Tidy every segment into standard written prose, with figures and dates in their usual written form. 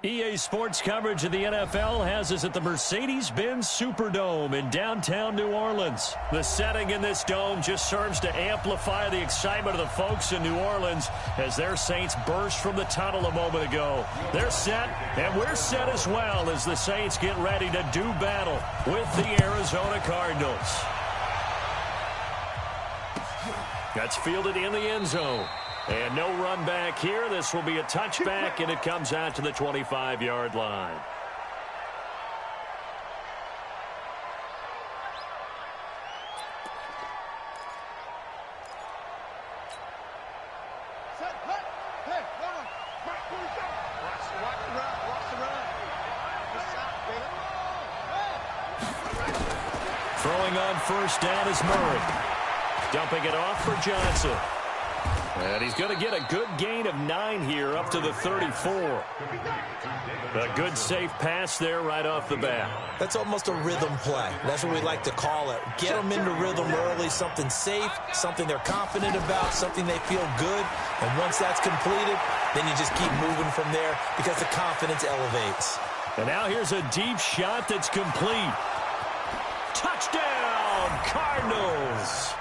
EA Sports coverage of the NFL has us at the Mercedes-Benz Superdome in downtown New Orleans. The setting in this dome just serves to amplify the excitement of the folks in New Orleans as their Saints burst from the tunnel a moment ago. They're set, and we're set as well as the Saints get ready to do battle with the Arizona Cardinals. That's fielded in the end zone. And no run back here. This will be a touchback, and it comes out to the 25-yard line. Throwing on first down is Murray. Dumping it off for Johnson. And he's going to get a good gain of 9 here up to the 34. A good safe pass there right off the bat. That's almost a rhythm play. That's what we like to call it. Get them into rhythm early, something safe, something they're confident about, something they feel good. And once that's completed, then you just keep moving from there because the confidence elevates. And now here's a deep shot that's complete. Touchdown, Cardinals!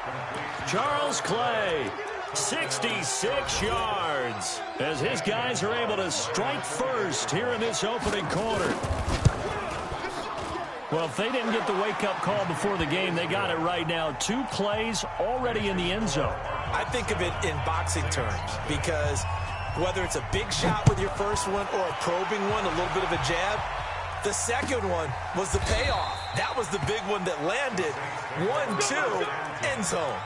Charles Clay. 66 yards as his guys are able to strike first here in this opening quarter. Well, if they didn't get the wake-up call before the game, they got it right now. 2 plays already in the end zone. I think of it in boxing terms because whether it's a big shot with your first one or a probing one, a little bit of a jab, the second one was the payoff. That was the big one that landed. 1-2, end zone.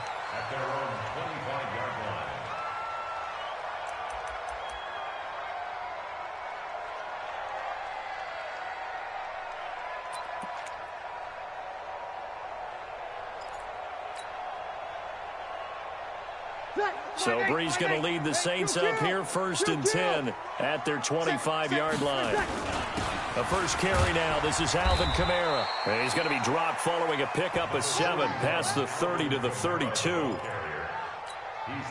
So Bree's going to lead the Saints up here 1st and 10 at their 25-yard line. The first carry now. This is Alvin Kamara. And he's going to be dropped following a pickup of 7 past the 30 to the 32.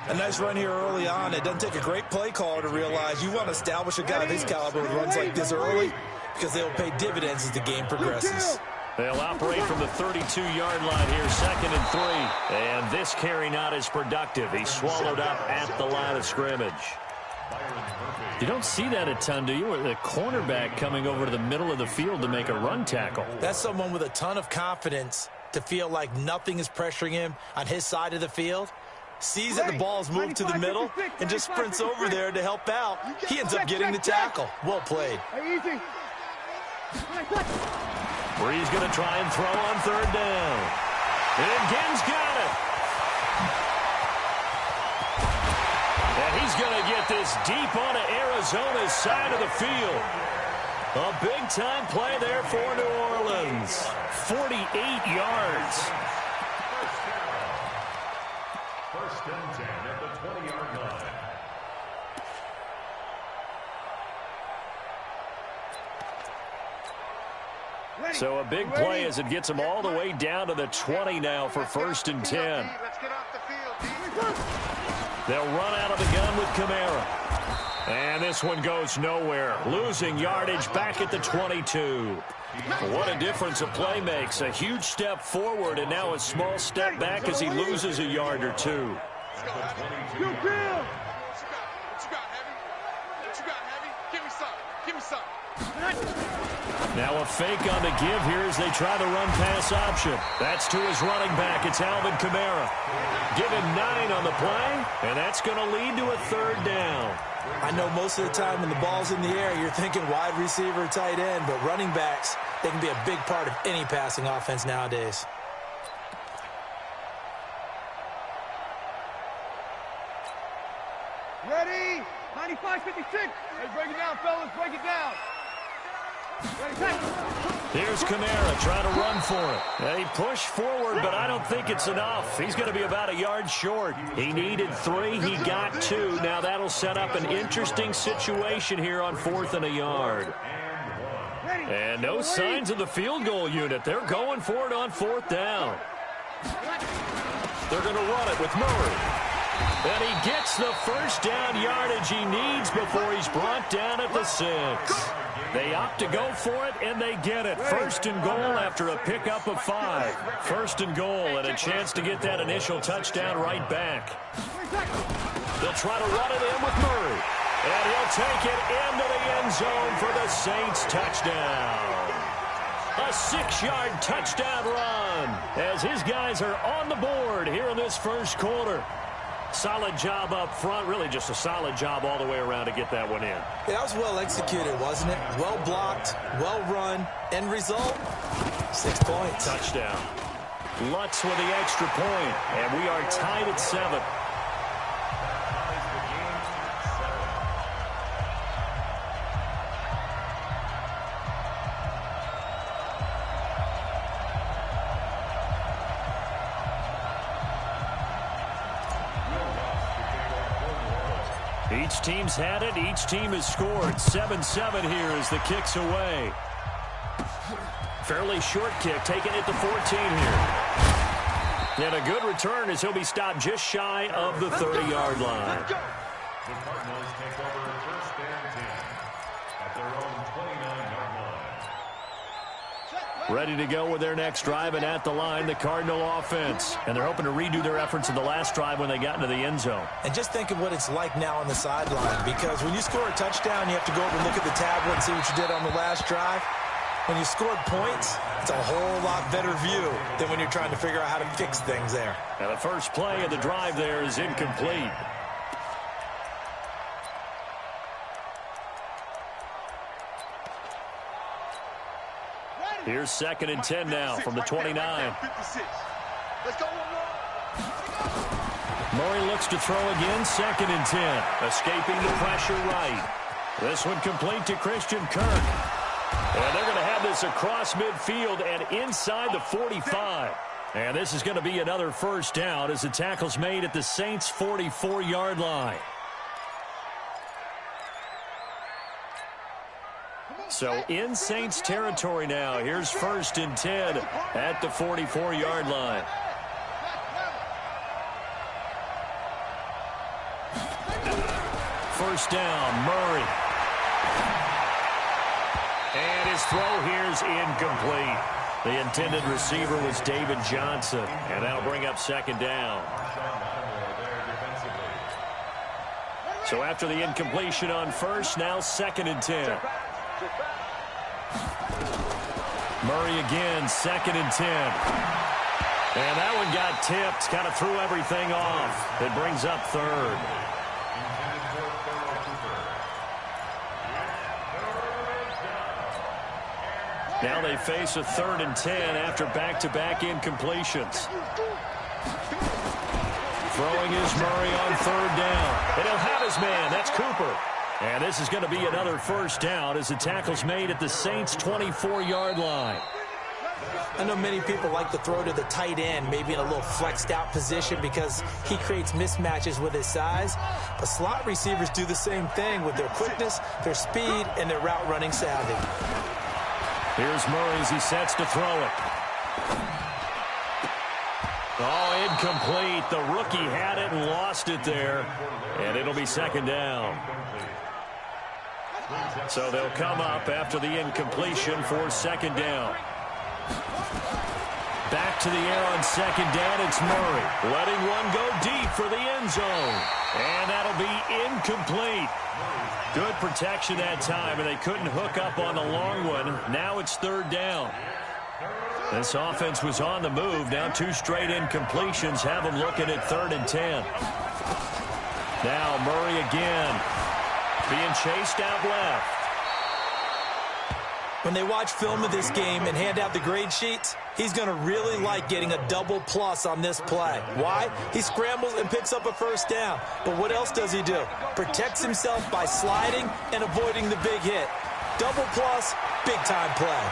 A nice run here early on. It doesn't take a great play caller to realize you want to establish a guy of his caliber who runs like this early because they'll pay dividends as the game progresses. They'll operate from the 32-yard line here, 2nd and 3. And this carry not as productive. He's swallowed up at the line of scrimmage. You don't see that a ton, do you? With a cornerback coming over to the middle of the field to make a run tackle. That's someone with a ton of confidence to feel like nothing is pressuring him on his side of the field. Sees that the ball's moved to the middle and just sprints over there to help out. He ends up getting the tackle. Well played. Bree's going to try and throw on 3rd down. And Ginn's got it. And he's going to get this deep onto Arizona's side of the field. A big-time play there for New Orleans. 48 yards. First and 10 at the 20-yard line. So a big play as it gets them all the way down to the 20 now for 1st and 10. They'll run out of the gun with Kamara. And this one goes nowhere. Losing yardage back at the 22. What a difference a play makes. A huge step forward and now a small step back as he loses a yard or 2. Now a fake on the give here as they try the run-pass option. That's to his running back. It's Alvin Kamara. Give him 9 on the play, and that's going to lead to a 3rd down. I know most of the time when the ball's in the air, you're thinking wide receiver, tight end, but running backs, they can be a big part of any passing offense nowadays. Ready? 95-56. Hey, break it down, fellas. Break it down. Here's Kamara trying to run for it. He pushed forward, but I don't think it's enough. He's going to be about a yard short. He needed 3. He got 2. Now that'll set up an interesting situation here on 4th and a yard. And no signs of the field goal unit. They're going for it on 4th down. They're going to run it with Murray. And he gets the first down yardage he needs before he's brought down at the 6. They opt to go for it, and they get it. First and goal after a pickup of 5. First and goal, and a chance to get that initial touchdown right back. They'll try to run it in with Murray. And he'll take it into the end zone for the Saints touchdown. A 6-yard touchdown run as his guys are on the board here in this first quarter. Solid job up front, really just a solid job all the way around to get that one in. Yeah, that was well executed, wasn't it? Well blocked, well run. End result, 6 points. Touchdown. Lutz with the extra point, and we are tied at 7. Each team's had it. Each team has scored. 7-7 here as the kick's away. Fairly short kick, taking it to 14 here. And a good return as he'll be stopped just shy of the 30-yard line. The Cardinals take over first and 10 at their own 29-yard line. Ready to go with their next drive, and at the line, the Cardinal offense. And they're hoping to redo their efforts in the last drive when they got into the end zone. And just think of what it's like now on the sideline, because when you score a touchdown, you have to go over and look at the tablet and see what you did on the last drive. When you scored points, it's a whole lot better view than when you're trying to figure out how to fix things there. Now the first play of the drive there is incomplete. Here's 2nd and 10 now from the 29. Let's go. Murray looks to throw again, 2nd and 10. Escaping the pressure right. This one complete to Christian Kirk. And they're going to have this across midfield and inside the 45. And this is going to be another first down as the tackle's made at the Saints' 44-yard line. So in Saints territory now. Here's 1st and 10 at the 44-yard line. First down, Murray. And his throw here's incomplete. The intended receiver was David Johnson. And that'll bring up 2nd down. So after the incompletion on first, now 2nd and 10. Murray again, 2nd and 10. And that one got tipped, kind of threw everything off. It brings up 3rd. Now they face a 3rd and 10 after back-to-back incompletions. Throwing is Murray on 3rd down. And he'll have his man. That's Cooper. And this is going to be another first down as the tackle's made at the Saints' 24-yard line. I know many people like to throw to the tight end, maybe in a little flexed out position because he creates mismatches with his size. But slot receivers do the same thing with their quickness, their speed, and their route running savvy. Here's Murray as he sets to throw it. Oh, incomplete. The rookie had it and lost it there. And it'll be 2nd down. So they'll come up after the incompletion for 2nd down. Back to the air on 2nd down. It's Murray letting one go deep for the end zone. And that'll be incomplete. Good protection that time, and they couldn't hook up on the long one. Now it's 3rd down. This offense was on the move. Now 2 straight incompletions have them looking at 3rd and 10. Now Murray again. Being chased out left. When they watch film of this game and hand out the grade sheets, he's going to really like getting a double plus on this play. Why? He scrambles and picks up a first down. But what else does he do? Protects himself by sliding and avoiding the big hit. Double plus, big-time play.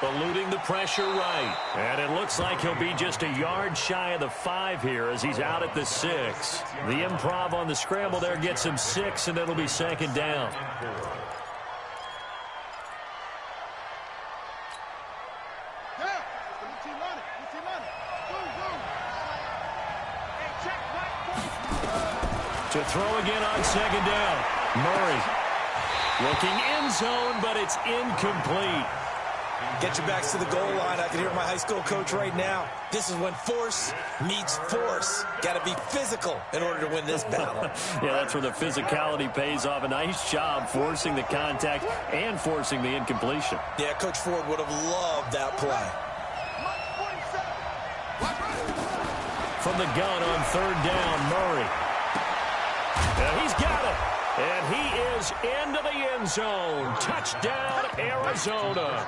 Eluding the pressure right. And it looks like he'll be just a yard shy of the 5 here as he's out at the 6. The improv on the scramble there gets him 6, and it'll be 2nd down. To throw again on 2nd down. Murray. Looking end zone, but it's incomplete. Get your backs to the goal line. I can hear my high school coach right now. This is when force meets force. Got to be physical in order to win this battle. Yeah, that's where the physicality pays off. A nice job forcing the contact and forcing the incompletion. Yeah, Coach Ford would have loved that play. From the gun on third down, Murray. And he's got it. And he is into the end zone. Touchdown, Arizona.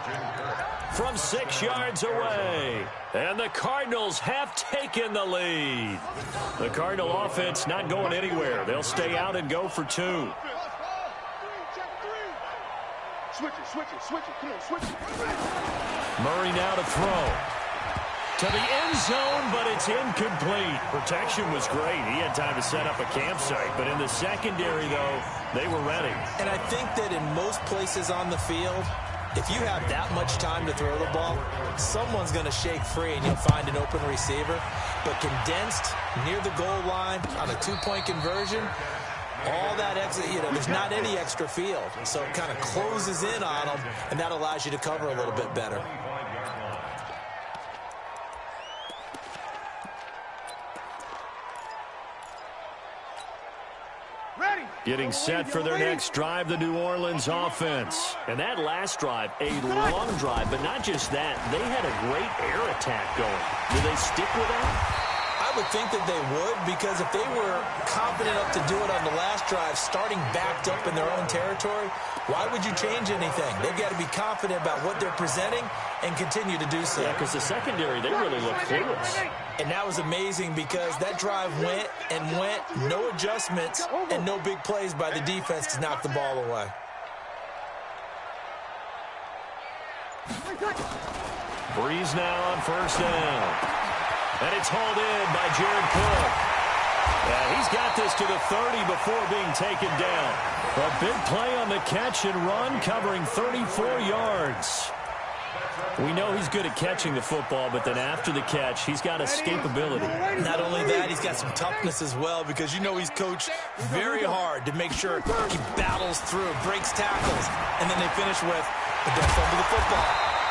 From 6 yards away. And the Cardinals have taken the lead. The Cardinal offense not going anywhere. They'll stay out and go for 2. Switch it. Come on, switch it. Murray now to throw. To the end zone, but it's incomplete. Protection was great. He had time to set up a campsite. But in the secondary, though, they were ready. And I think that in most places on the field, if you have that much time to throw the ball, someone's going to shake free and you'll find an open receiver. But condensed near the goal line on a 2-point conversion, all that extra, there's not any extra field. So it kind of closes in on them, and that allows you to cover a little bit better. Getting set for their next drive, the New Orleans offense. And that last drive, a long drive, but not just that. They had a great air attack going. Do they stick with that? I would think that they would, because if they were confident enough to do it on the last drive, starting backed up in their own territory, why would you change anything? They've got to be confident about what they're presenting and continue to do so. Yeah, because the secondary, they really look clueless. And that was amazing because that drive went and went, no adjustments and no big plays by the defense to knock the ball away. Breeze now on first down. And it's hauled in by Jared Cook. Yeah, he's got this to the 30 before being taken down. A big play on the catch and run, covering 34 yards. We know he's good at catching the football, but then after the catch, he's got escapability. Not only that, he's got some toughness as well, because you know he's coached very hard to make sure he battles through, breaks tackles, and then they finish with, but don't fumble the football.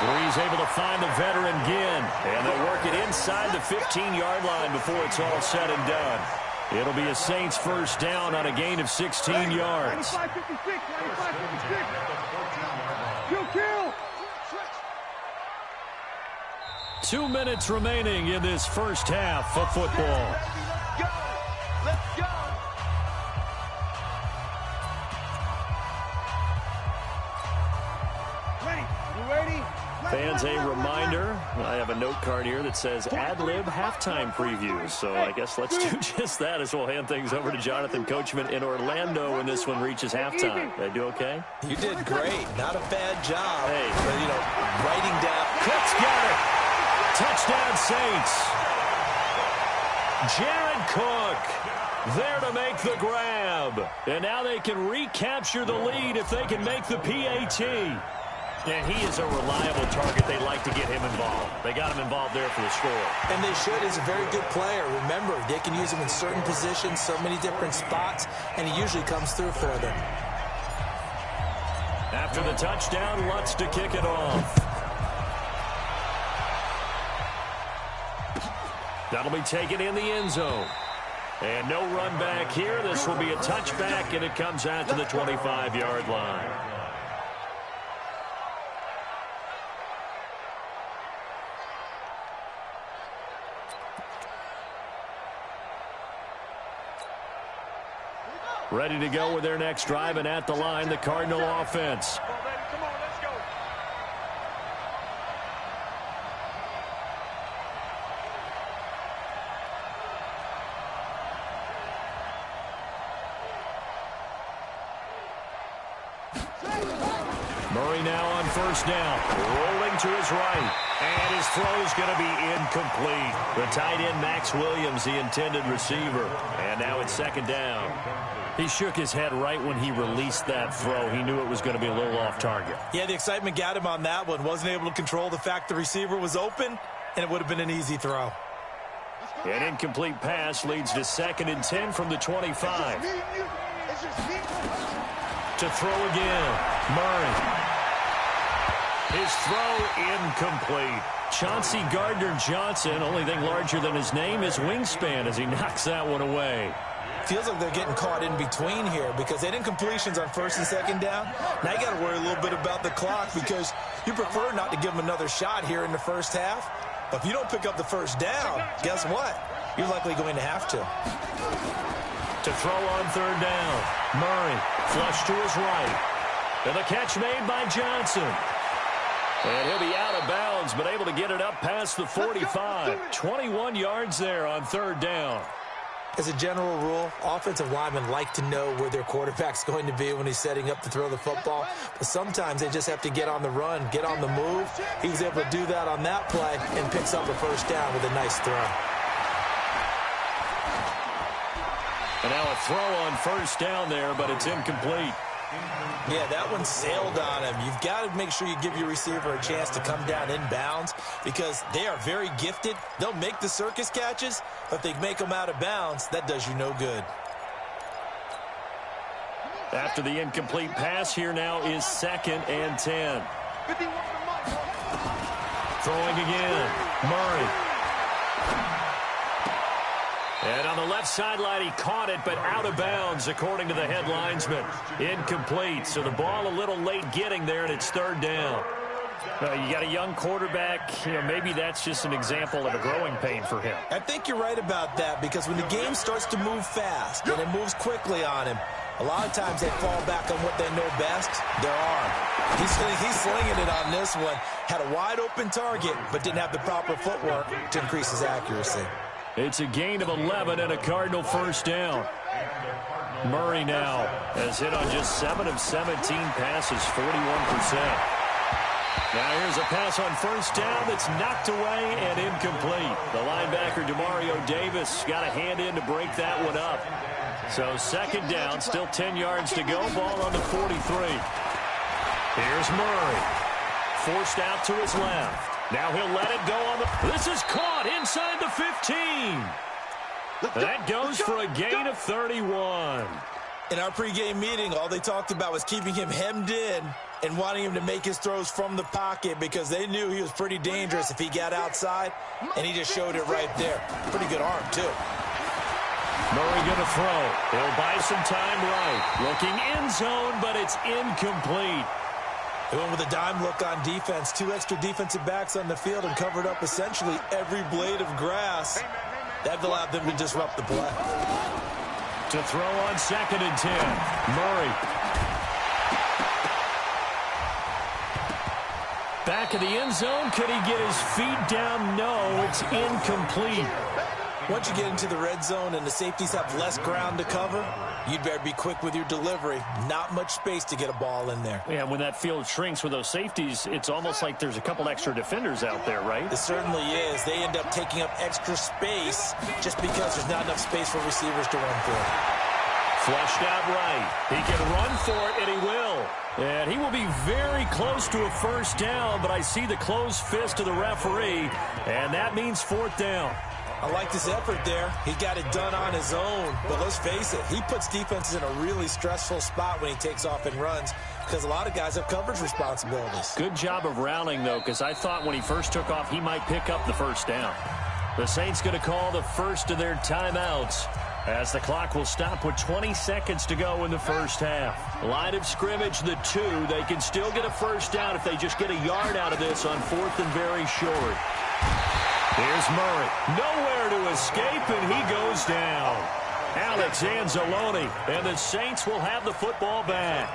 Breeze able to find the veteran Ginn, and they'll work it inside the 15-yard line before it's all said and done. It'll be a Saints first down on a gain of 16 yards. 95-56. Kill. 2 minutes remaining in this first half of football. Let's go. Ready. You ready? Fans, a reminder, I have a note card here that says ad-lib halftime previews. So I guess let's do just that as we'll hand things over to Jonathan Coachman in Orlando when this one reaches halftime. Did I do okay? You did great. Not a bad job. Hey. But, writing down. Cook's got it. Touchdown Saints. Jared Cook there to make the grab. And now they can recapture the lead if they can make the PAT. And he is a reliable target. They like to get him involved. They got him involved there for the score. And they should. He's a very good player. Remember, they can use him in certain positions, so many different spots, and he usually comes through for them. After the touchdown, Lutz to kick it off. That'll be taken in the end zone. And no run back here. This will be a touchback, and it comes out to the 25-yard line. Ready to go with their next drive, and at the line, the Cardinal offense. Come on, let's go. Murray now on first down, rolling to his right, and his throw's going to be incomplete. The tight end, Max Williams, the intended receiver, and now it's second down. He shook his head right when he released that throw. He knew it was going to be a little off target. Yeah, the excitement got him on that one. Wasn't able to control the fact the receiver was open, and it would have been an easy throw. An incomplete pass leads to 2nd and 10 from the 25. To throw again. Murray. His throw incomplete. Chauncey Gardner-Johnson, only thing larger than his name is wingspan as he knocks that one away. Feels like they're getting caught in between here because they didn't completions on first and second down. Now you got to worry a little bit about the clock because you prefer not to give them another shot here in the first half. But if you don't pick up the first down, guess what? You're likely going to have to. To throw on third down. Murray, flush to his right. And the catch made by Johnson. And he'll be out of bounds, but able to get it up past the 45. 21 yards there on third down. As a general rule, offensive linemen like to know where their quarterback's going to be when he's setting up to throw the football. But sometimes they just have to get on the run, get on the move. He was able to do that on that play and picks up a first down with a nice throw. And now a throw on first down there, but it's incomplete. Yeah, that one sailed on him. You've got to make sure you give your receiver a chance to come down in bounds because they are very gifted. They'll make the circus catches, but if they make them out of bounds, that does you no good. After the incomplete pass, here now is 2nd and 10. Throwing again. Murray. And on the left sideline, he caught it, but out of bounds, according to the head linesman. Incomplete, so the ball a little late getting there, and it's third down. You got a young quarterback. Maybe that's just an example of a growing pain for him. I think you're right about that because when the game starts to move fast and it moves quickly on him, a lot of times they fall back on what they know best, their arm. He's slinging it on this one. Had a wide-open target, but didn't have the proper footwork to increase his accuracy. It's a gain of 11 and a Cardinal first down. Murray now has hit on just 7 of 17 passes, 41%. Now here's a pass on first down that's knocked away and incomplete. The linebacker, Demario Davis, got a hand in to break that one up. So second down, still 10 yards to go. Ball on the 43. Here's Murray. Forced out to his left. Now he'll let it go on the... This is caught inside the 15. That goes for a gain of 31. In our pregame meeting, all they talked about was keeping him hemmed in and wanting him to make his throws from the pocket because they knew he was pretty dangerous if he got outside, and he just showed it right there. Pretty good arm, too. Murray going to throw. He'll buy some time right. Looking end zone, but it's incomplete. They went with a dime look on defense. 2 extra defensive backs on the field and covered up essentially every blade of grass. That allowed them to disrupt the play. To throw on 2nd and 10. Murray. Back of the end zone. Could he get his feet down? No, it's incomplete. Once you get into the red zone and the safeties have less ground to cover, you'd better be quick with your delivery. Not much space to get a ball in there. Yeah, when that field shrinks with those safeties, it's almost like there's a couple extra defenders out there, right? It certainly is. They end up taking up extra space just because there's not enough space for receivers to run through. Flushed out right. He can run for it, and he will. And he will be very close to a first down, but I see the closed fist of the referee, and that means 4th down. I like this effort there. He got it done on his own. But let's face it, he puts defenses in a really stressful spot when he takes off and runs because a lot of guys have coverage responsibilities. Good job of rallying, though, because I thought when he first took off, he might pick up the first down. The Saints going to call the first of their timeouts as the clock will stop with 20 seconds to go in the first half. Line of scrimmage, the 2. They can still get a first down if they just get a yard out of this on 4th and very short. Here's Murray. Nowhere to escape, and he goes down. Alex Anzalone, and the Saints will have the football back.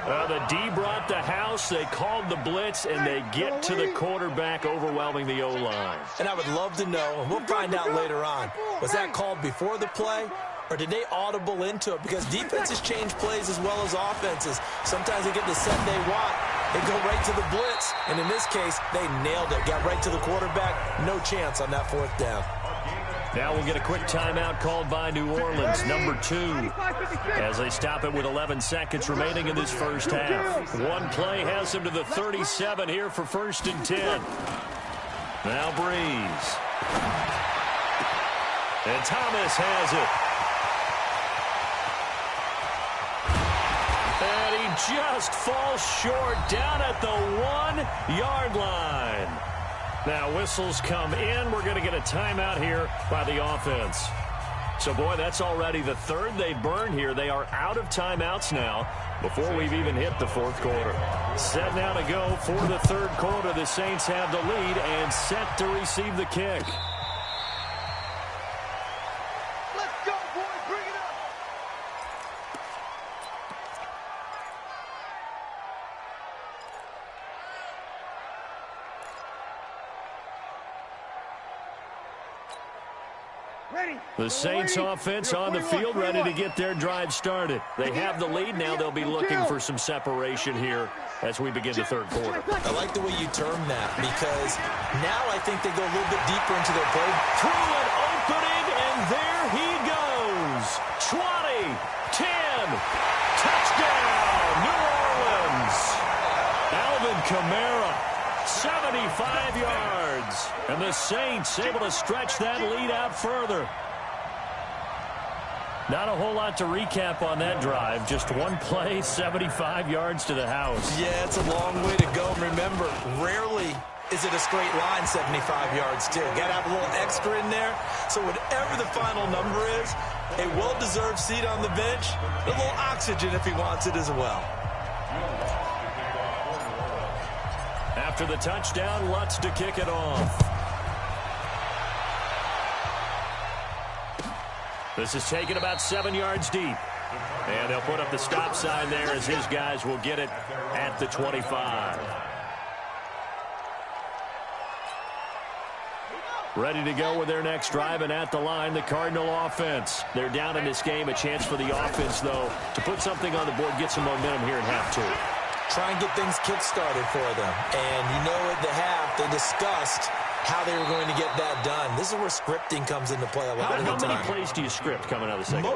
The D brought the house. They called the blitz, and they get to the quarterback, overwhelming the O-line. And I would love to know, and we'll find out later on, was that called before the play, or did they audible into it? Because defenses change plays as well as offenses. Sometimes they get the set they want. They go right to the blitz, and in this case, they nailed it. Got right to the quarterback. No chance on that 4th down. Now we'll get a quick timeout called by New Orleans, number 2, as they stop it with 11 seconds remaining in this first half. One play has them to the 37 here for 1st and 10. Now Breeze. And Thomas has it. And he just falls short down at the 1-yard line. Now whistles come in. We're going to get a timeout here by the offense. So, boy, that's already the third they burned here. They are out of timeouts now before we've even hit the fourth quarter. Set now to go for the third quarter. The Saints have the lead and set to receive the kick. Let's go, boys. Bring it up. The Saints offense on the field ready to get their drive started. They have the lead. Now they'll be looking for some separation here as we begin the third quarter. I like the way you term that because now I think they go a little bit deeper into their play. Through an opening, and there he goes. 20, 10, touchdown, New Orleans. Alvin Kamara, 75 yards. And the Saints able to stretch that lead out further. Not a whole lot to recap on that drive. Just one play, 75 yards to the house. Yeah, it's a long way to go. Remember, rarely is it a straight line 75 yards, too. Got to have a little extra in there. So whatever the final number is, a well-deserved seat on the bench, a little oxygen if he wants it as well. After the touchdown, Lutz to kick it off. This is taken about 7 yards deep. And they'll put up the stop sign there as his guys will get it at the 25. Ready to go with their next drive, and at the line, the Cardinal offense. They're down in this game. A chance for the offense, though, to put something on the board, get some momentum here in half two. Try and get things kick-started for them. And you know at the half, they discussed how they were going to get that done. This is where scripting comes into play a lot of the time. How many plays do you script coming out of the second?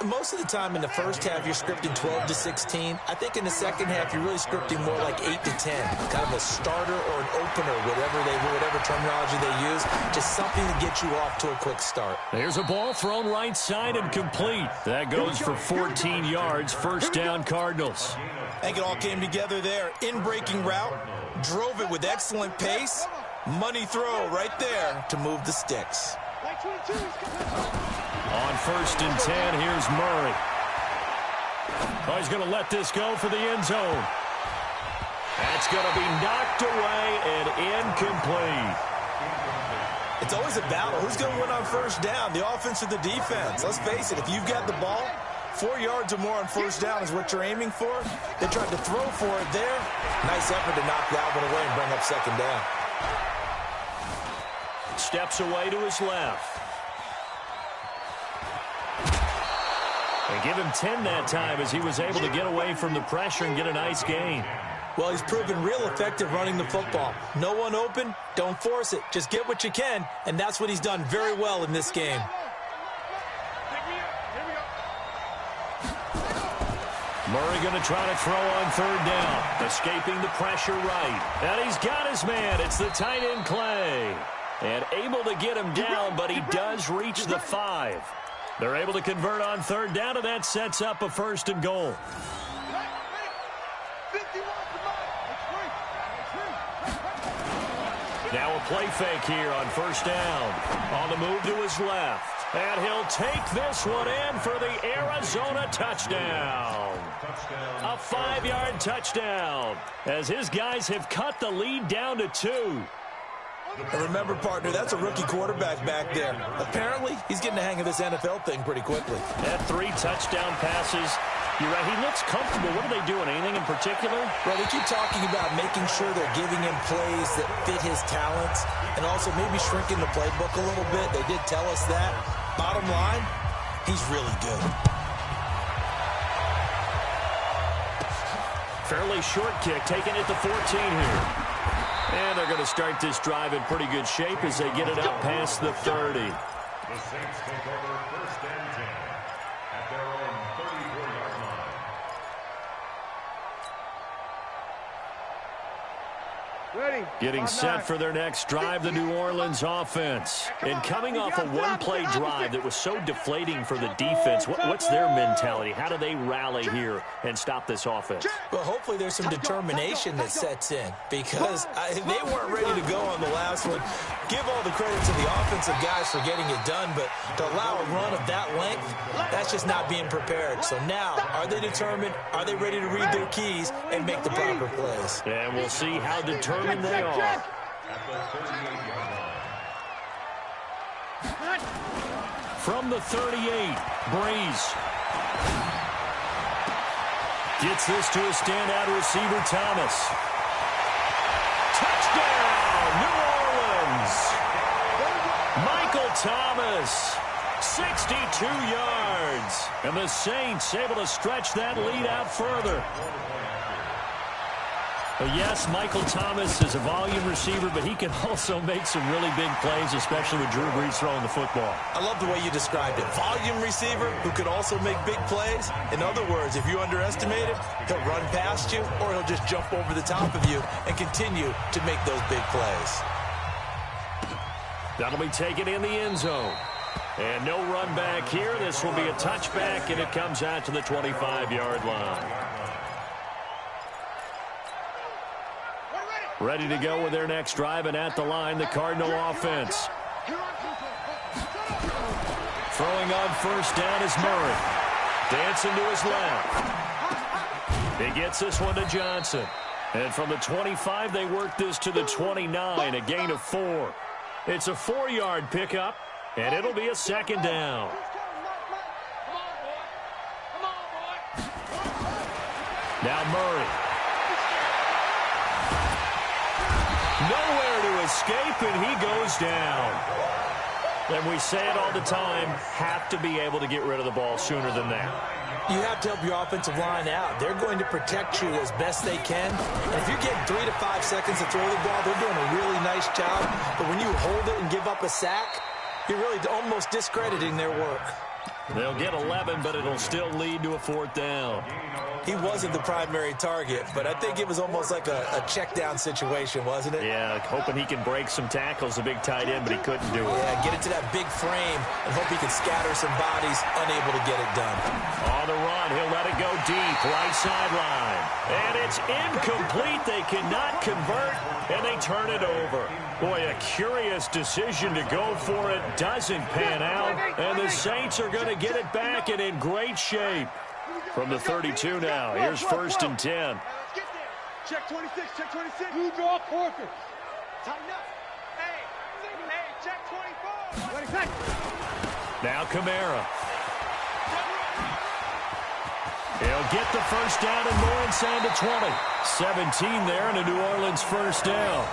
Most of the time in the first half, you're scripting 12 to 16. I think in the second half, you're really scripting more like 8 to 10. Kind of a starter or an opener, whatever terminology they use. Just something to get you off to a quick start. There's a ball thrown right side and complete. That goes for 14 yards. First down, Cardinals. I think it all came together there. In-breaking route. Drove it with excellent pace. Money throw right there to move the sticks. On first and 10, here's Murray. Oh, he's going to let this go for the end zone. That's going to be knocked away and incomplete. It's always a battle. Who's going to win on first down, the offense or the defense? Let's face it, if you've got the ball, 4 yards or more on first down is what you're aiming for. They tried to throw for it there. Nice effort to knock that one away and bring up second down. Steps away to his left. And give him 10 that time as he was able to get away from the pressure and get a nice gain. Well, he's proven real effective running the football. No one open, don't force it. Just get what you can, and that's what he's done very well in this game. Murray going to try to throw on third down. Escaping the pressure right. And he's got his man. It's the tight end Clay. And able to get him down, but he does reach the 5. They're able to convert on third down, and that sets up a first and goal. Now a play fake here on first down. On the move to his left. And he'll take this one in for the Arizona touchdown. A 5-yard touchdown as his guys have cut the lead down to 2. And remember, partner, that's a rookie quarterback back there. Apparently, he's getting the hang of this NFL thing pretty quickly. That 3 touchdown passes. You're right, he looks comfortable. What are they doing? Anything in particular? Well, they keep talking about making sure they're giving him plays that fit his talents and also maybe shrinking the playbook a little bit. They did tell us that. Bottom line, he's really good. Fairly short kick, taking it to 14 here. And they're going to start this drive in pretty good shape as they get it out past the 30. The Saints take over first and 10 at their own 34-yard line. Getting set for their next drive, the New Orleans offense. And coming off a one-play drive that was so deflating for the defense, what's their mentality? How do they rally here and stop this offense? Well, hopefully there's some determination that sets in because they weren't ready to go on the last one. Give all the credit to the offensive guys for getting it done, but to allow a run of that length, that's just not being prepared. So now, are they determined? Are they ready to read their keys and make the proper plays? And we'll see how determined they are. From the 38, Breeze. Gets this to a standout receiver, Thomas. Touchdown, New Orleans. Michael Thomas, 62 yards. And the Saints able to stretch that lead out further. Well, yes, Michael Thomas is a volume receiver, but he can also make some really big plays, especially with Drew Brees throwing the football. I love the way you described it. Volume receiver who can also make big plays. In other words, if you underestimate him, he'll run past you or he'll just jump over the top of you and continue to make those big plays. That'll be taken in the end zone. And no run back here. This will be a touchback, and it comes out to the 25-yard line. Ready to go with their next drive, and at the line, the Cardinal offense. Throwing on first down is Murray. Dancing to his left. He gets this one to Johnson. And from the 25, they work this to the 29, a gain of 4. It's a 4-yard pickup, and it'll be a second down. Now Murray. Nowhere to escape, and he goes down. And we say it all the time, have to be able to get rid of the ball sooner than that. You have to help your offensive line out. They're going to protect you as best they can. And if you're getting 3 to 5 seconds to throw the ball, they're doing a really nice job. But when you hold it and give up a sack, you're really almost discrediting their work. They'll get 11, but it'll still lead to a 4th down. He wasn't the primary target, but I think it was almost like a check down situation, wasn't it? Yeah, hoping he can break some tackles, a big tight end, but he couldn't do it. Yeah, get into that big frame and hope he can scatter some bodies, unable to get it done. On the run, he'll let it go deep, right sideline. And it's incomplete. They cannot convert, and they turn it over. Boy, a curious decision to go for it. Doesn't pan out, and the Saints are going to get it back and in great shape. From the 32 now, here's 1st and 10. Check 26, check 26. Blue draw, Corker. Tighten up. Hey, check 24. Now Kamara. He'll get the first down and more inside the 20. 17 there and a New Orleans first down.